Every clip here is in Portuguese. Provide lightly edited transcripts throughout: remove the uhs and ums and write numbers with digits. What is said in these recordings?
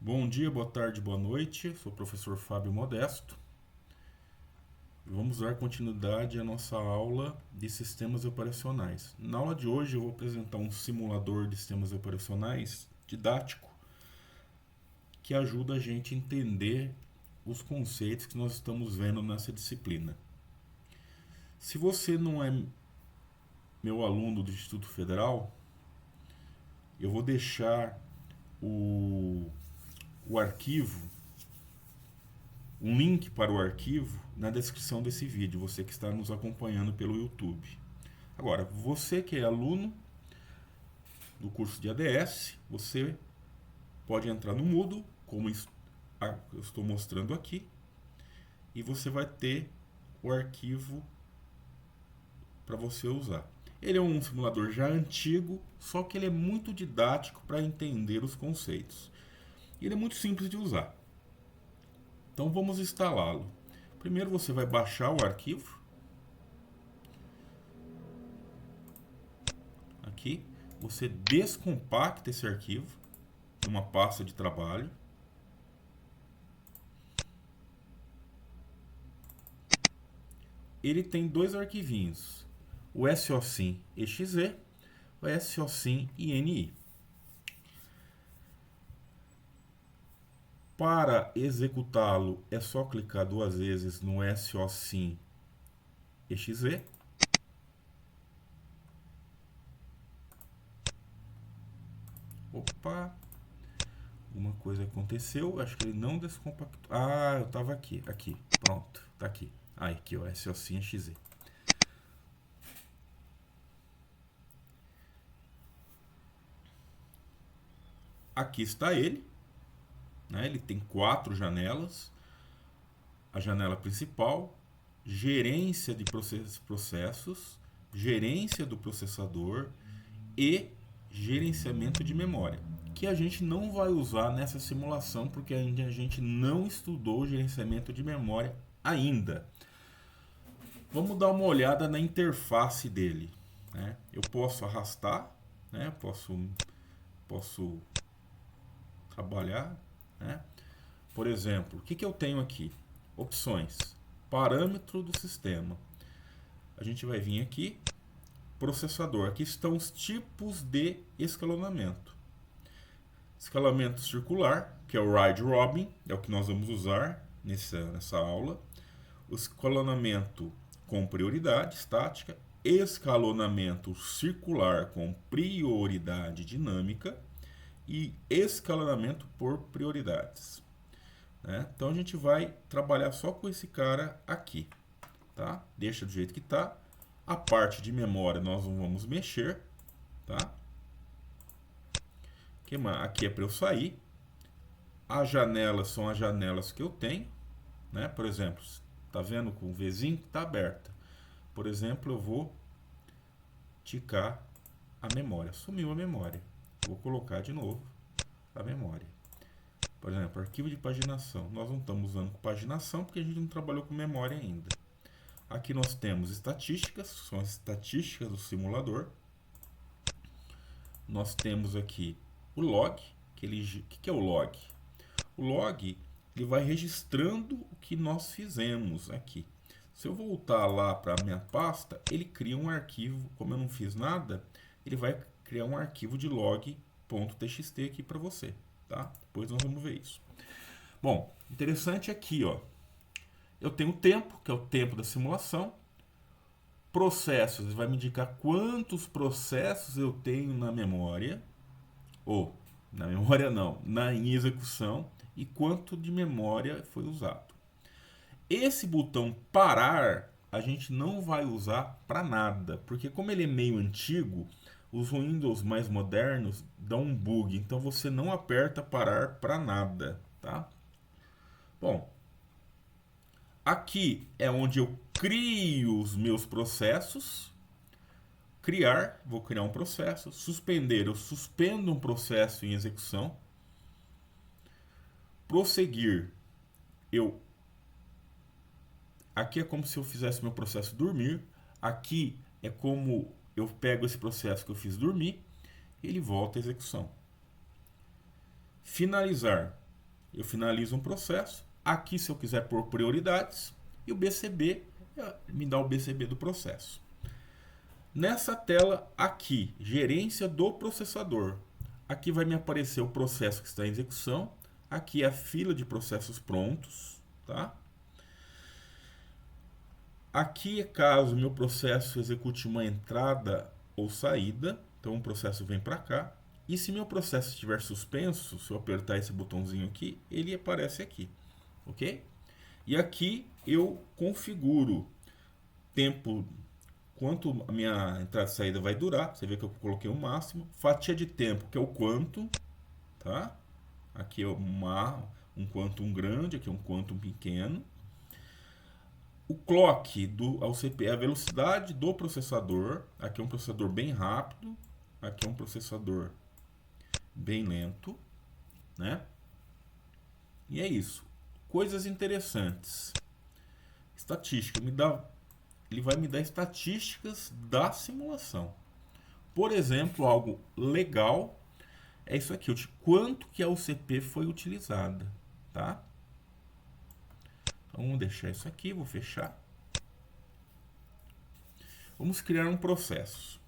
Bom dia, boa tarde, boa noite. Sou o professor Fábio Modesto. Vamos dar continuidade à nossa aula de sistemas operacionais. Na aula de hoje eu vou apresentar um simulador de sistemas operacionais didático que ajuda a gente a entender os conceitos que nós estamos vendo nessa disciplina. Se você não é meu aluno do Instituto Federal, eu vou deixar o arquivo, um link para o arquivo na descrição desse vídeo, você que está nos acompanhando pelo YouTube. Agora, você que é aluno do curso de ADS, você pode entrar no Moodle, como eu estou mostrando aqui, e você vai ter o arquivo para você usar. Ele é um simulador já antigo, só que ele é muito didático para entender os conceitos. Ele é muito simples de usar. Então vamos instalá-lo. Primeiro você vai baixar o arquivo. Aqui, você descompacta esse arquivo numa pasta de trabalho. Ele tem dois arquivinhos, o SOSIM-EXE, o SOSIM-INI. Para executá-lo, é só clicar duas vezes no SOSIM-EXE. Opa! Uma coisa aconteceu, acho que ele não descompactou. Ah, eu estava aqui, pronto, tá aqui. Aí, aqui, ó, SOSIM-EXE. Aqui está ele, né? Ele tem 4 janelas. A janela principal, gerência de processos, gerência do processador e gerenciamento de memória, que a gente não vai usar nessa simulação porque ainda a gente não estudou o gerenciamento de memória ainda. Vamos dar uma olhada na interface dele, né? Eu posso arrastar, né? Posso trabalhar, né? Por exemplo, o que eu tenho aqui? Opções, parâmetro do sistema. A gente vai vir aqui, processador. Aqui estão os tipos de escalonamento. Escalamento circular, que é o Round Robin, é o que nós vamos usar nessa aula. O escalonamento com prioridade estática, escalonamento circular com prioridade dinâmica e escalonamento por prioridades. Né? Então a gente vai trabalhar só com esse cara aqui, tá? Deixa do jeito que está. A parte de memória nós não vamos mexer, tá? Aqui é para eu sair. As janelas são as janelas que eu tenho, né? Por exemplo, tá vendo com o Vzinho que tá aberta. Por exemplo, eu vou ticar a memória. Sumiu a memória. Vou colocar de novo a memória. Por exemplo, arquivo de paginação. Nós não estamos usando com paginação porque a gente não trabalhou com memória ainda. Aqui nós temos estatísticas, são as estatísticas do simulador. Nós temos aqui o log, que é o log? O log ele vai registrando o que nós fizemos aqui. Se eu voltar lá para a minha pasta, ele cria um arquivo, como eu não fiz nada, ele vai criar um arquivo de log.txt aqui para você. Tá? Depois nós vamos ver isso. Bom, interessante aqui, ó. Eu tenho o tempo, que é o tempo da simulação. Processos, vai me indicar quantos processos eu tenho na memória. Ou, na memória não, em execução. E quanto de memória foi usado. Esse botão parar, a gente não vai usar para nada. Porque como ele é meio antigo, os Windows mais modernos dão um bug, então você não aperta parar para nada, tá? Bom, aqui é onde eu crio os meus processos. Criar, vou criar um processo. Suspender, eu suspendo um processo em execução. Prosseguir, aqui é como se eu fizesse meu processo dormir. Aqui é como eu pego esse processo que eu fiz dormir e ele volta à execução. Finalizar. eu finalizo um processo. Aqui, se eu quiser pôr prioridades, e o BCB me dá o BCB do processo. Nessa tela aqui, gerência do processador. Aqui vai me aparecer o processo que está em execução. Aqui é a fila de processos prontos, tá? Aqui é caso meu processo execute uma entrada ou saída. Então o processo vem para cá. E se meu processo estiver suspenso, se eu apertar esse botãozinho aqui, ele aparece aqui, ok? E aqui eu configuro tempo, quanto a minha entrada e saída vai durar. Você vê que eu coloquei o máximo. Fatia de tempo, que é o quantum, tá? Aqui é um quantum grande, aqui é um quantum pequeno. O clock ao CPU é a velocidade do processador. Aqui é um processador bem rápido. Aqui é um processador bem lento, né? E é isso. Coisas interessantes. Estatística ele vai me dar estatísticas da simulação. Por exemplo, algo legal é isso aqui, quanto que a UCP foi utilizada, tá? Então vamos deixar isso aqui, vou fechar. Vamos criar um processo.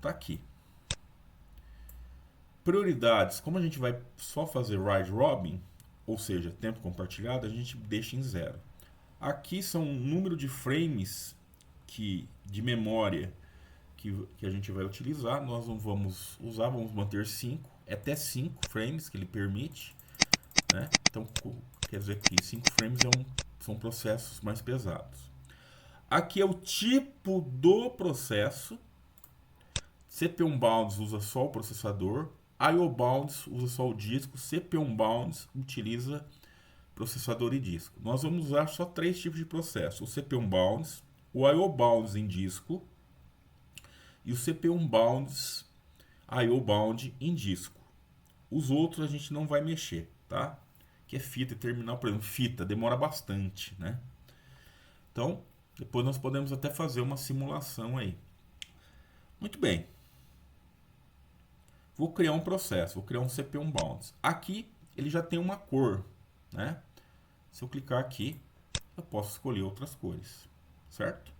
Tá aqui. Prioridades, como a gente vai só fazer round robin, ou seja, tempo compartilhado, a gente deixa em 0. Aqui são o número de frames de memória que a gente vai utilizar. Nós não vamos usar, vamos manter 5, até 5 frames que ele permite, né? Então, quer dizer que 5 frames são processos mais pesados. Aqui é o tipo do processo. CPU Unbound usa só o processador. I/O Bounds usa só o disco. CPU Unbound utiliza processador e disco. Nós vamos usar só 3 tipos de processo: o CPU Unbound, o I/O Bounds em disco e o CPU Unbound I/O Bound em disco. Os outros a gente não vai mexer, tá? Que é fita e terminal, por exemplo, fita demora bastante, né? Então, depois nós podemos até fazer uma simulação aí. Muito bem. Vou criar um processo, vou criar um CPU Unbound. Aqui ele já tem uma cor, né? Se eu clicar aqui, eu posso escolher outras cores, certo?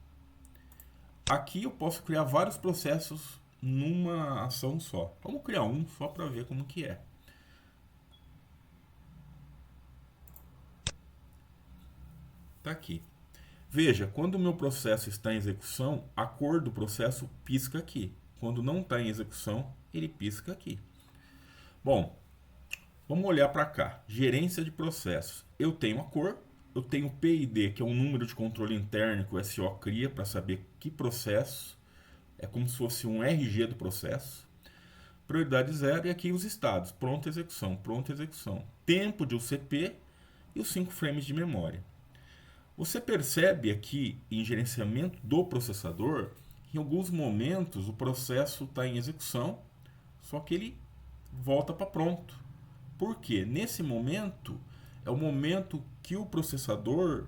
Aqui eu posso criar vários processos numa ação só. Vamos criar um só para ver como que é. Tá aqui. Veja, quando o meu processo está em execução, a cor do processo pisca aqui. Quando não está em execução, ele pisca aqui. Bom, vamos olhar para cá. Gerência de processos. Eu tenho a cor, eu tenho o PID, que é um número de controle interno que o SO cria para saber que processo. É como se fosse um RG do processo. Prioridade 0 e aqui os estados. Pronta execução, pronta execução. Tempo de UCP e os 5 frames de memória. Você percebe aqui em gerenciamento do processador que em alguns momentos o processo está em execução, só que ele volta para pronto. Por quê? Nesse momento é o momento que o processador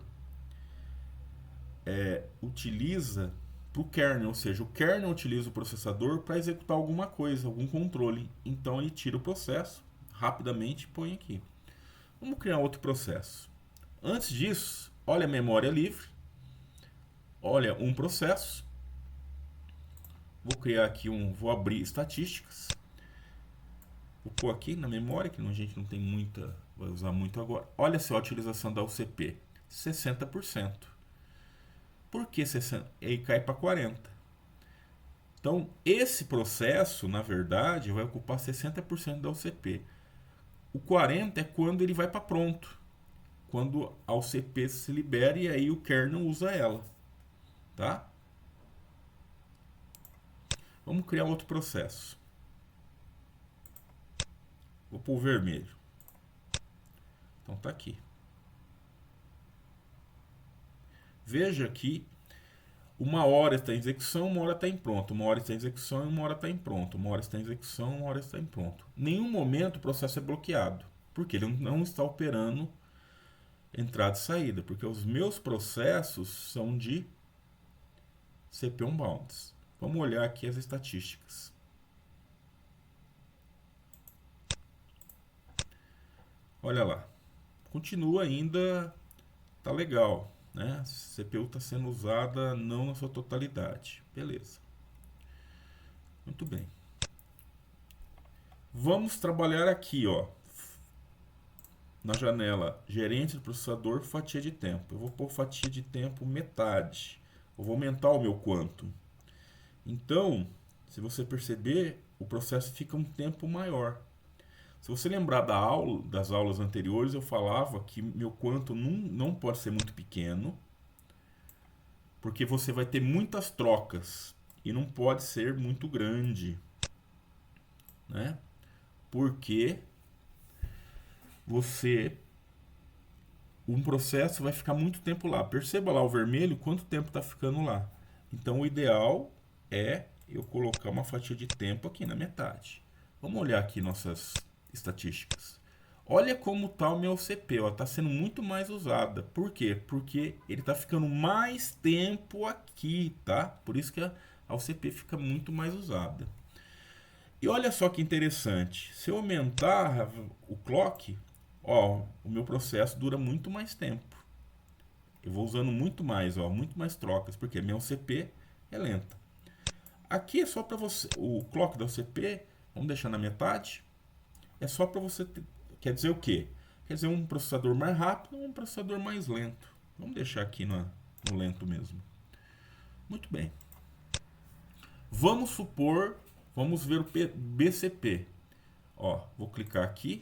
utiliza para o kernel, ou seja, o kernel utiliza o processador para executar alguma coisa, algum controle. Então ele tira o processo rapidamente e põe aqui. Vamos criar outro processo. Antes disso, olha a memória livre, olha um processo. Vou criar aqui vou abrir estatísticas. Vou pôr aqui na memória, que a gente não tem muita, vai usar muito agora. Olha só a utilização da UCP, 60%. Por que 60%? Aí cai para 40%. Então, esse processo, na verdade, vai ocupar 60% da UCP. O 40% é quando ele vai para pronto. Quando a UCP se libera e aí o kernel usa ela. Tá? Vamos criar outro processo. Vou pôr o vermelho. Então tá aqui. Veja que uma hora está em execução, uma hora está em pronto. Uma hora está em execução e uma hora está em pronto. Uma hora está em execução, uma hora está em pronto. Em nenhum momento o processo é bloqueado, porque ele não está operando entrada e saída, porque os meus processos são de CPU Unbound. Vamos olhar aqui as estatísticas. Olha lá, continua ainda, tá legal, né? A CPU está sendo usada não na sua totalidade, beleza. Muito bem. Vamos trabalhar aqui, ó, na janela gerente do processador, fatia de tempo. Eu vou pôr fatia de tempo metade. Eu vou aumentar o meu quantum. Então, se você perceber, o processo fica um tempo maior. Se você lembrar das aulas anteriores, eu falava que meu quantum não pode ser muito pequeno, porque você vai ter muitas trocas e não pode ser muito grande, né? Porque um processo vai ficar muito tempo lá. Perceba lá o vermelho, quanto tempo está ficando lá. Então o ideal é eu colocar uma fatia de tempo aqui na metade. Vamos olhar aqui nossas estatísticas. Olha como está o meu CP, está sendo muito mais usada. Por quê? Porque ele está ficando mais tempo aqui, tá? Por isso que a OCP fica muito mais usada. E olha só que interessante, se eu aumentar o clock, ó, o meu processo dura muito mais tempo. Eu vou usando muito mais, ó, muito mais trocas, porque a minha OCP é lenta. Aqui é só para você, o clock da OCP, vamos deixar na metade, é só para você, quer dizer o quê? Quer dizer um processador mais rápido ou um processador mais lento. Vamos deixar aqui no lento mesmo. Muito bem. Vamos supor, vamos ver o BCP. Ó, vou clicar aqui.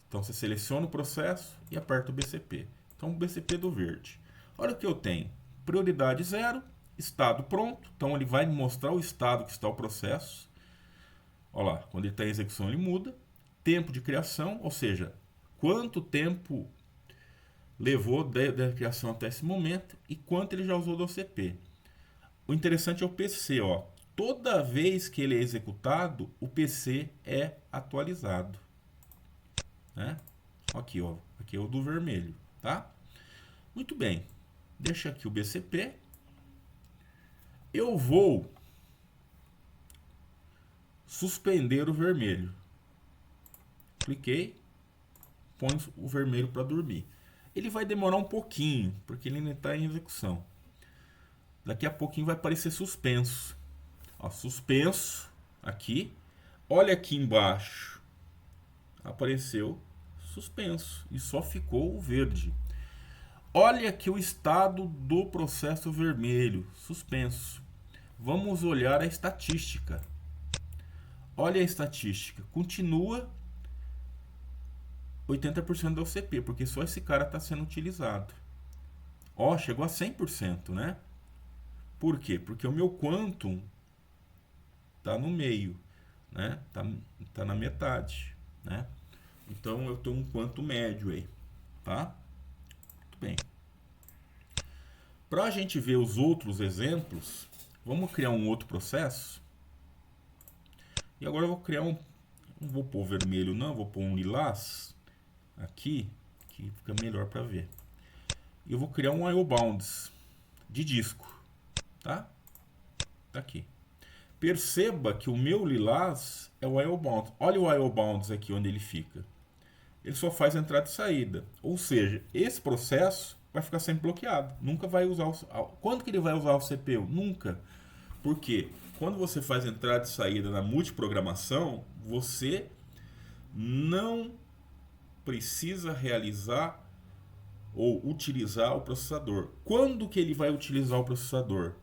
Então você seleciona o processo e aperta o BCP. Então o BCP do verde. Olha o que eu tenho. Prioridade 0, estado pronto. Então ele vai me mostrar o estado que está o processo. Olha lá, quando ele está em execução ele muda. Tempo de criação, ou seja, quanto tempo levou da criação até esse momento e quanto ele já usou do OCP. O interessante é o PC, ó. Toda vez que ele é executado, o PC é atualizado, né? Aqui, ó, aqui é o do vermelho, tá? Muito bem. Deixa aqui o BCP. Eu vou suspender o vermelho. Cliquei, põe o vermelho para dormir. Ele vai demorar um pouquinho, porque ele ainda está em execução. Daqui a pouquinho vai aparecer suspenso. Ó, suspenso aqui. Olha aqui embaixo. Apareceu suspenso e só ficou o verde. Olha aqui o estado do processo vermelho, suspenso. Vamos olhar a estatística. Olha a estatística. Continua 80% da OCP, porque só esse cara está sendo utilizado. Ó, chegou a 100%, né? Por quê? Porque o meu quantum tá no meio, né? Tá na metade, né? Então eu tenho um quantum médio aí, tá? Muito bem. Para a gente ver os outros exemplos, vamos criar um outro processo. E agora eu vou criar não vou pôr vermelho não, vou pôr um lilás aqui, que fica melhor para ver. E eu vou criar um I/O bounds de disco, tá? Tá aqui. Perceba que o meu lilás é o I/O bounds. Olha o I/O bounds aqui onde ele fica. Ele só faz entrada e saída. Ou seja, esse processo vai ficar sempre bloqueado. Nunca vai usar quando que ele vai usar o CPU? Nunca. Por quê? Quando você faz entrada e saída na multiprogramação, você não precisa realizar ou utilizar o processador. Quando que ele vai utilizar o processador?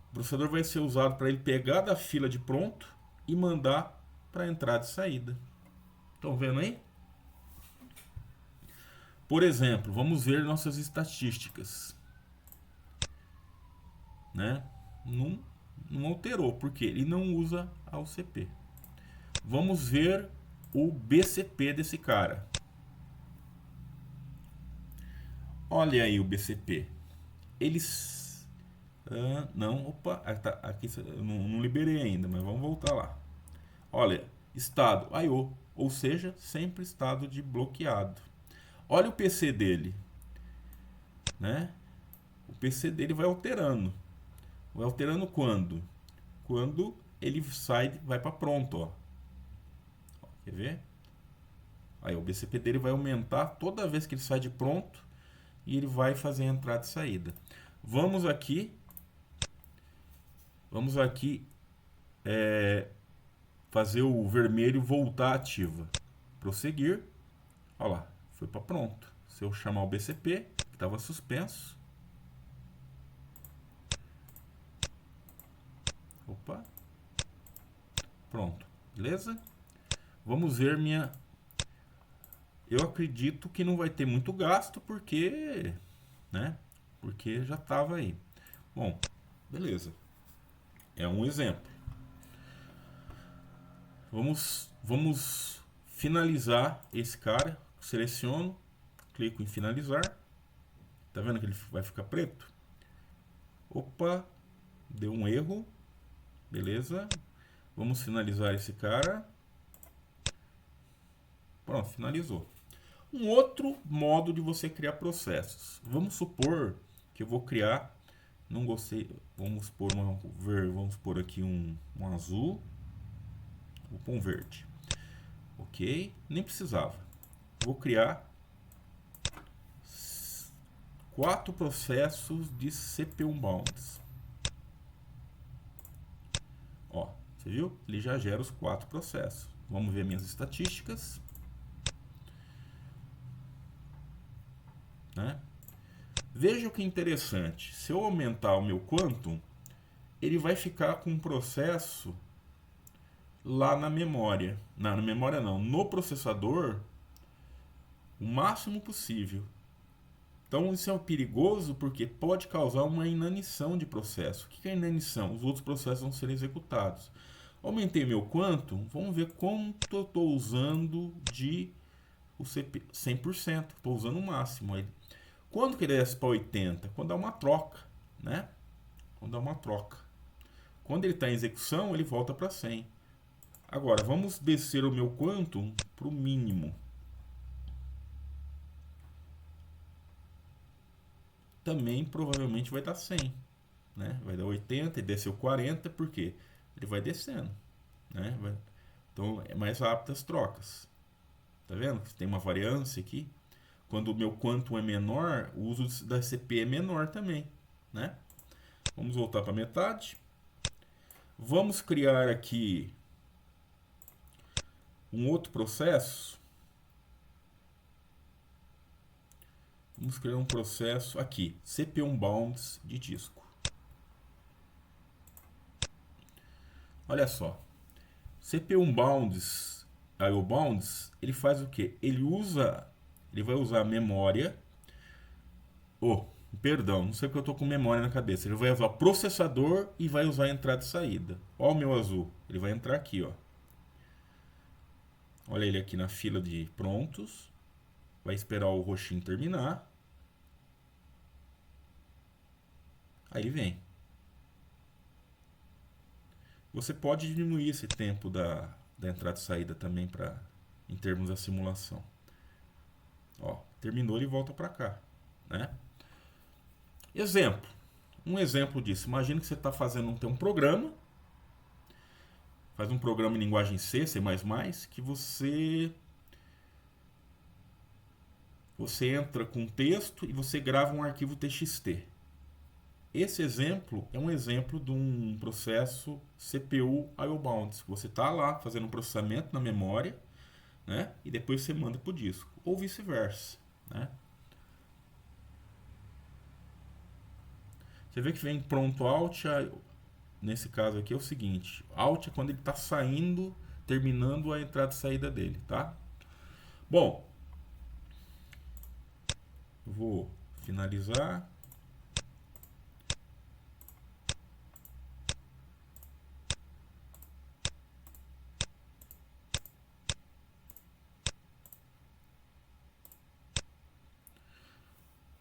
O processador vai ser usado para ele pegar da fila de pronto e mandar para entrada e saída. Estão vendo aí? Por exemplo, vamos ver nossas estatísticas, né? Não alterou, porque ele não usa a OCP. Vamos ver o BCP desse cara. Olha aí o BCP. Eles... não, opa, aqui eu não liberei ainda, mas vamos voltar lá. Olha, estado I/O, ou seja, sempre estado de bloqueado. Olha o PC dele, né? O PC dele vai alterando. Vai alterando quando? Quando ele sai, vai para pronto, ó. Quer ver? Aí o BCP dele vai aumentar toda vez que ele sai de pronto e ele vai fazer a entrada e saída. Vamos aqui fazer o vermelho voltar ativa. Prosseguir. Olha lá, foi para pronto. Se eu chamar o BCP, que estava suspenso. Opa. Pronto, beleza? Vamos ver minha... Eu acredito que não vai ter muito gasto, porque, né? Porque já estava aí. Bom, beleza. É um exemplo. Vamos finalizar esse cara. Seleciono, clico em finalizar. Tá vendo que ele vai ficar preto? Opa, deu um erro. Beleza. Vamos finalizar esse cara. Pronto, finalizou. Um outro modo de você criar processos. Vamos supor que eu vou criar, não gostei, vamos pôr aqui um azul, vou pôr um verde. Ok, nem precisava. Vou criar 4 processos de CPU bounds. Ó, você viu? Ele já gera os 4 processos. Vamos ver minhas estatísticas. Né? Veja que interessante. Se eu aumentar o meu quantum, ele vai ficar com um processo lá na memória. Não, na memória não. No processador, o máximo possível. Então isso é perigoso porque pode causar uma inanição de processo. O que é inanição? Os outros processos vão ser executados. Aumentei meu quantum, vamos ver quanto eu estou usando de o CPU. 100%. Estou usando o máximo. Quando que ele desce para 80? Quando dá uma troca, né? Quando dá uma troca. Quando ele está em execução, ele volta para 100. Agora, vamos descer o meu quantum para o mínimo. Também provavelmente vai dar 100. Né? Vai dar 80 e desceu 40, por quê? Ele vai descendo. Né? Então, é mais rápido as trocas. Tá vendo? Tem uma variância aqui. Quando o meu quantum é menor, o uso da CPU é menor também. Né? Vamos voltar para metade. Vamos criar aqui um outro processo. Vamos criar um processo aqui, CPU bounds de disco. Olha só, CPU bounds, IO bounds, ele faz o que? Ele vai usar a memória. Perdão, não sei porque eu estou com memória na cabeça. Ele vai usar o processador e vai usar a entrada e saída. Olha o meu azul, ele vai entrar aqui, ó. Olha ele aqui na fila de prontos. Vai esperar o roxinho terminar. Aí ele vem. Você pode diminuir esse tempo da entrada e saída também em termos da simulação. Ó, terminou, ele volta para cá. Né? Exemplo. Um exemplo disso. Imagina que você está fazendo um programa. Faz um programa em linguagem C, C++, que você entra com texto e você grava um arquivo TXT. Esse exemplo é um exemplo de um processo CPU IO bounds. Você está lá fazendo um processamento na memória, né? E depois você manda para o disco. Ou vice-versa. Né? Você vê que vem pronto Alt. Nesse caso aqui é o seguinte. Alt é quando ele está saindo, terminando a entrada e saída dele. Tá? Bom. Vou finalizar.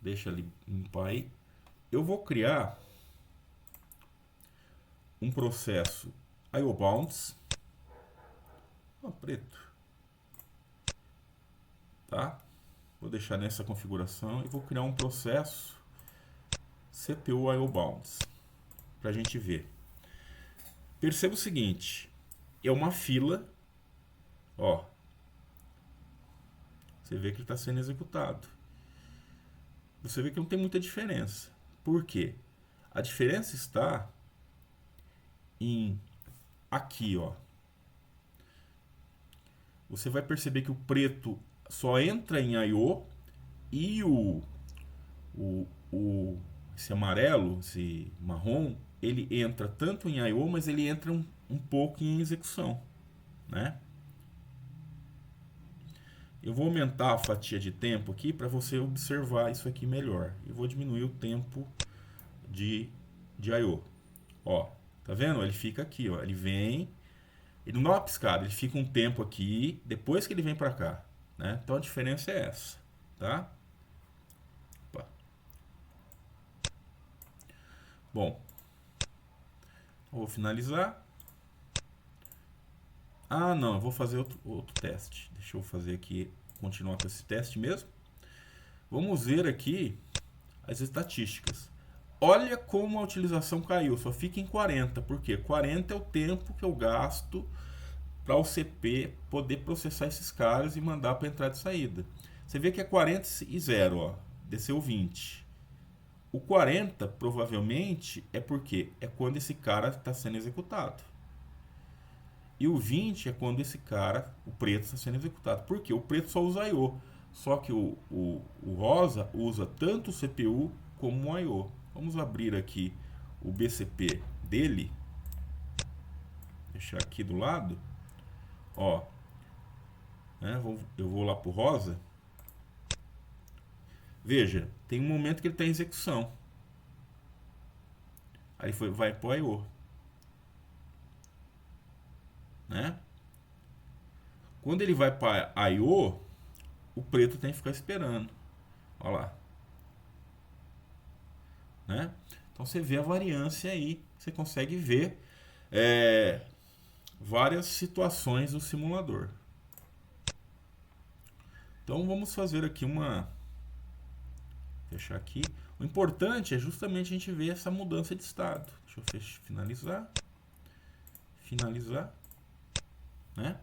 Deixa ele limpar aí. Eu vou criar um processo IO bounds. Preto. Tá? Vou deixar nessa configuração e vou criar um processo CPU IO bounds para a gente ver. Perceba o seguinte, é uma fila, ó. Você vê que ele está sendo executado. Você vê que não tem muita diferença. Por quê? A diferença está em aqui, ó. Você vai perceber que o preto só entra em I/O e esse amarelo, esse marrom, ele entra tanto em I/O, mas ele entra um pouco em execução, né? Eu vou aumentar a fatia de tempo aqui para você observar isso aqui melhor. Eu vou diminuir o tempo de I/O. Ó, tá vendo? Ele fica aqui, ó. Ele vem, ele não dá uma piscada, ele fica um tempo aqui, depois que ele vem para cá, né? Então a diferença é essa, tá? Opa. Bom, vou finalizar. Ah, não, eu vou fazer outro teste. Deixa eu fazer aqui, continuar com esse teste mesmo. Vamos ver aqui as estatísticas. Olha como a utilização caiu, só fica em 40. Por quê? 40 é o tempo que eu gasto para o CP poder processar esses caras e mandar para entrada e saída. Você vê que é 40 e 0, ó, desceu 20. O 40 provavelmente é porque é quando esse cara está sendo executado. E o 20 é quando esse cara, o preto, está sendo executado. Por quê? O preto só usa I/O. Só que o rosa usa tanto o CPU como o I/O. Vamos abrir aqui o BCP dele. Deixar aqui do lado. Ó, né, eu vou lá para o rosa. Veja, tem um momento que ele está em execução. Aí vai para o I/O. Né? Quando ele vai para I/O, o preto tem que ficar esperando. Olha lá. Né? Então você vê a variância aí. Você consegue ver várias situações do simulador. Então vamos fazer aqui uma... Fechar aqui. O importante é justamente a gente ver essa mudança de estado. Deixa eu finalizar. Finalizar. Né?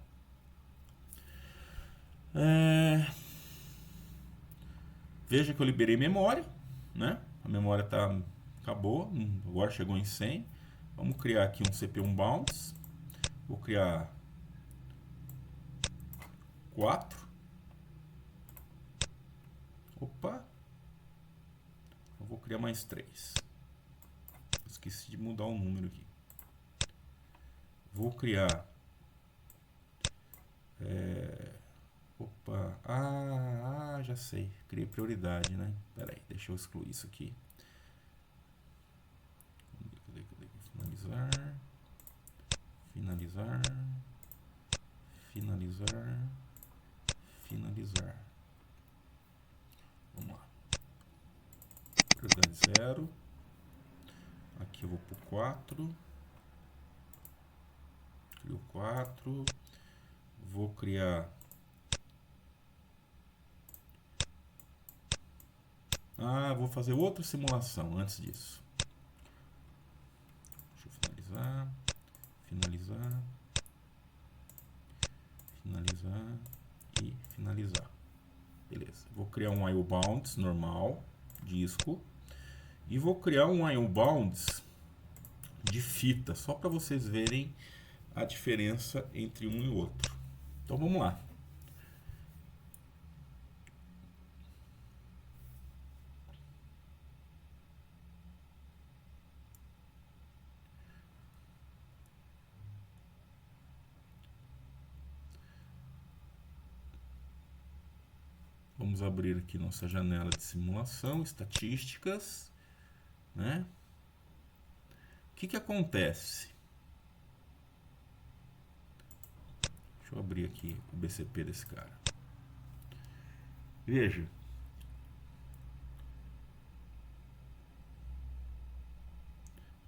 Veja que eu liberei memória, né? A memória acabou, agora chegou em 100. Vamos criar aqui um CPU bounds. Vou criar 4. Opa! Eu vou criar mais 3. Esqueci de mudar o número aqui. Vou criar... Opa! Já sei. Criei prioridade, né? Pera aí, deixa eu excluir isso aqui. Finalizar. Finalizar. Finalizar. Finalizar. Vamos lá. Prioridade 0. Aqui eu vou para o 4. Crio 4. Vou criar... vou fazer outra simulação antes disso. Deixa eu finalizar. Finalizar. Finalizar. E finalizar. Beleza. Vou criar um I/O bounds normal, disco. E vou criar um I/O bounds de fita, só para vocês verem a diferença entre um e outro. Então vamos lá. Vamos abrir aqui nossa janela de simulação, estatísticas, né? O que acontece? Deixa eu abrir aqui o BCP desse cara. Veja.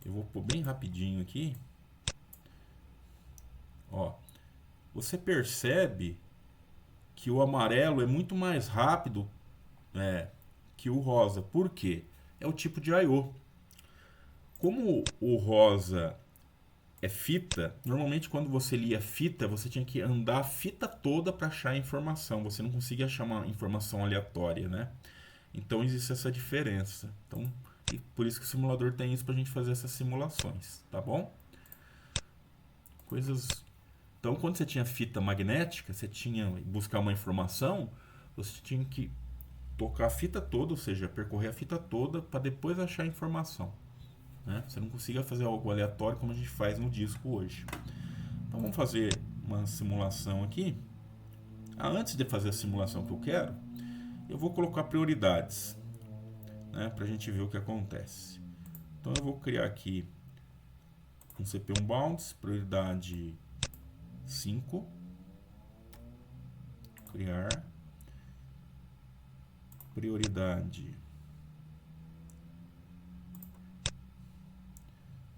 Eu vou pôr bem rapidinho aqui. Ó, você percebe que o amarelo é muito mais rápido que o rosa. Por quê? É o tipo de I/O. Como o rosa é fita, normalmente quando você lia fita, você tinha que andar a fita toda para achar a informação. Você não conseguia achar uma informação aleatória, né? Então existe essa diferença. Então, e por isso que o simulador tem isso para a gente fazer essas simulações, tá bom? Coisas. Então, quando você tinha fita magnética, você tinha buscar uma informação, você tinha que tocar a fita toda, ou seja, percorrer a fita toda para depois achar a informação. Né? Você não consiga fazer algo aleatório como a gente faz no disco hoje. Então vamos fazer uma simulação aqui. Antes de fazer a simulação que eu quero, eu vou colocar prioridades, né, para a gente ver o que acontece. Então eu vou criar aqui um CPU Bounds, prioridade 5. Criar. Prioridade.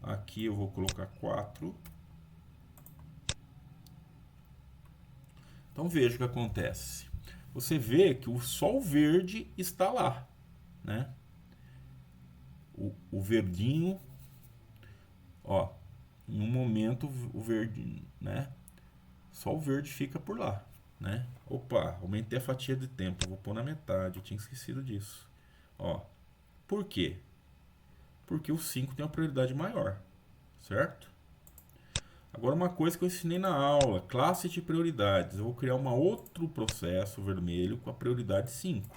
Aqui eu vou colocar 4. Então veja o que acontece. Você vê que só o verde está lá, né? O verdinho, ó, em um momento o verde, né? Só o verde fica por lá, né? Opa, aumentei a fatia de tempo, vou pôr na metade, eu tinha esquecido disso. Ó, por quê? Porque o 5 tem uma prioridade maior, certo? Agora uma coisa que eu ensinei na aula, classe de prioridades. Eu vou criar um outro processo vermelho com a prioridade 5.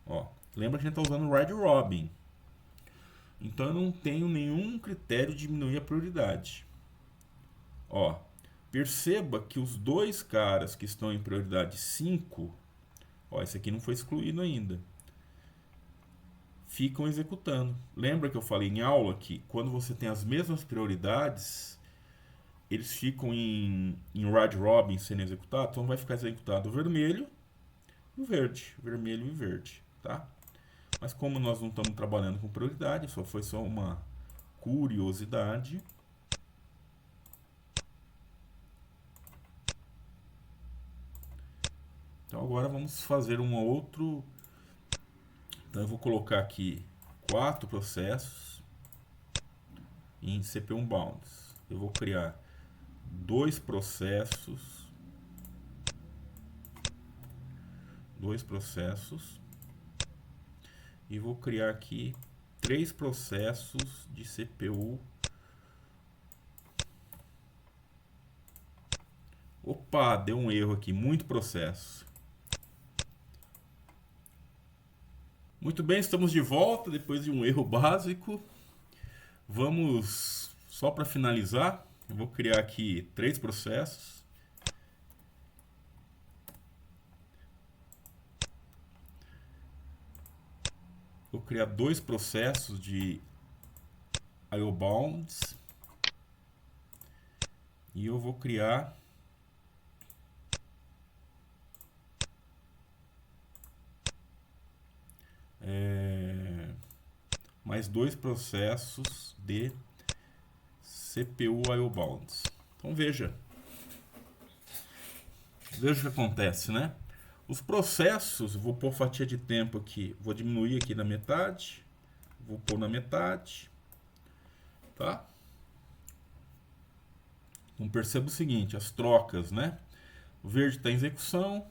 Ó, lembra que a gente está usando o Round Robin. Então eu não tenho nenhum critério de diminuir a prioridade. Ó, perceba que os dois caras que estão em prioridade 5, ó, esse aqui não foi excluído ainda, ficam executando. Lembra que eu falei em aula que quando você tem as mesmas prioridades, eles ficam em round robin sendo executados, então vai ficar executado o vermelho e o verde, vermelho e verde, tá? Mas como nós não estamos trabalhando com prioridade, foi só uma curiosidade. Então agora vamos fazer um outro. Então eu vou colocar aqui 4 processos em CPU Bounds. Eu vou criar 2 processos, e vou criar aqui 3 processos de CPU. Opa, deu um erro aqui, muito processo. Muito bem, estamos de volta depois de um erro básico. Vamos, só para finalizar, eu vou criar aqui 3 processos. Vou criar 2 processos de I/O Bounds. E eu vou criar mais 2 processos de CPU I/O Bounds. Então veja o que acontece, né? Os processos, vou pôr fatia de tempo aqui, vou diminuir aqui na metade, vou pôr na metade, tá? Então perceba o seguinte, as trocas, né? O verde está em execução,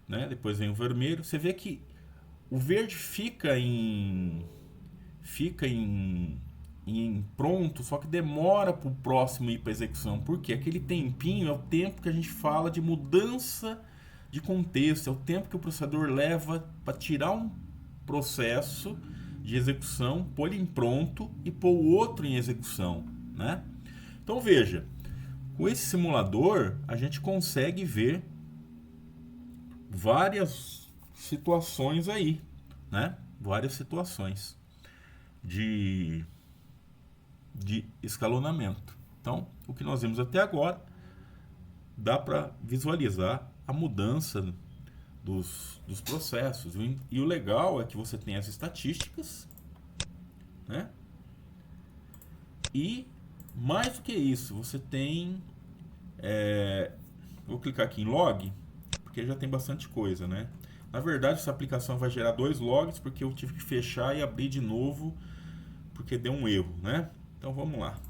né? Depois vem o vermelho. Você vê que o verde fica em pronto, só que demora para o próximo ir para execução. Por quê? Aquele tempinho é o tempo que a gente fala de mudança de contexto, é o tempo que o processador leva para tirar um processo de execução, pôr ele em pronto e pôr o outro em execução, né? Então veja, com esse simulador a gente consegue ver várias situações aí, né? Várias situações de escalonamento. Então, o que nós vimos até agora dá para visualizar a mudança dos processos. E o legal é que você tem as estatísticas, né? E mais do que isso, você tem vou clicar aqui em log, porque já tem bastante coisa, né? Na verdade, essa aplicação vai gerar 2 logs, porque eu tive que fechar e abrir de novo, porque deu um erro, né? Então vamos lá.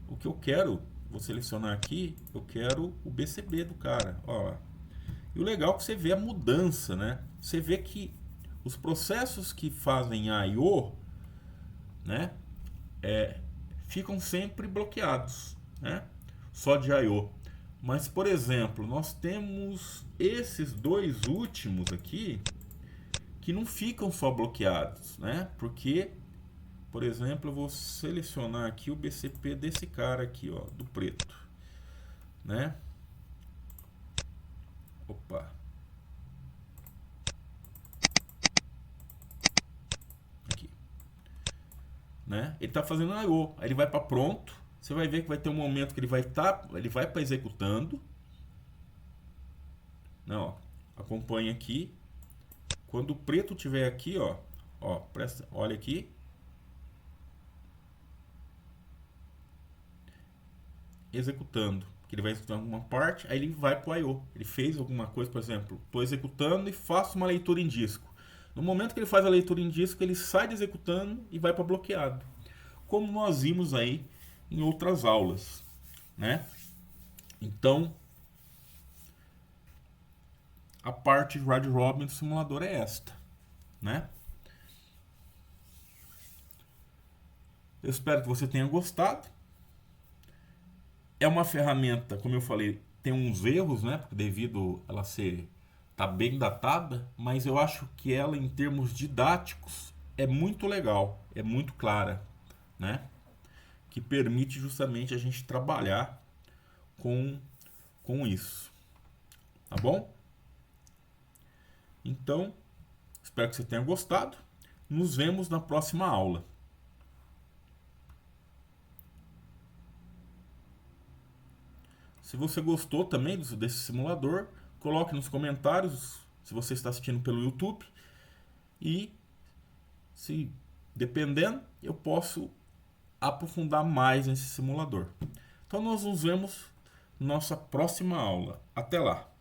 O que eu quero, vou selecionar aqui, eu quero o BCB do cara, ó. E o legal é que você vê a mudança, né? Você vê que os processos que fazem I/O, né, ficam sempre bloqueados, né? Só de I/O. Mas, por exemplo, nós temos esses dois últimos aqui que não ficam só bloqueados, né? Porque, por exemplo, eu vou selecionar aqui o BCP desse cara aqui, ó, do preto, né? Opa. Aqui. Né? Ele está fazendo I/O, aí ele vai para pronto. Você vai ver que vai ter um momento que ele vai para executando. Não, ó, acompanha aqui. Quando o preto tiver aqui, ó, presta, olha aqui. Executando, que ele vai executar alguma parte, aí ele vai para o I/O. Ele fez alguma coisa, por exemplo, estou executando e faço uma leitura em disco. No momento que ele faz a leitura em disco, ele sai de executando e vai para bloqueado. Como nós vimos aí em outras aulas, né? Então, a parte de round robin do simulador é esta, né? Eu espero que você tenha gostado. É uma ferramenta, como eu falei, tem uns erros, né? Devido a ela ser tá bem datada, mas eu acho que ela, em termos didáticos, é muito legal, é muito clara, né? Que permite justamente a gente trabalhar com isso, tá bom? Então, espero que você tenha gostado. Nos vemos na próxima aula. Se você gostou também desse simulador, coloque nos comentários se você está assistindo pelo YouTube. E, se dependendo, eu posso aprofundar mais nesse simulador. Então nós nos vemos na nossa próxima aula. Até lá!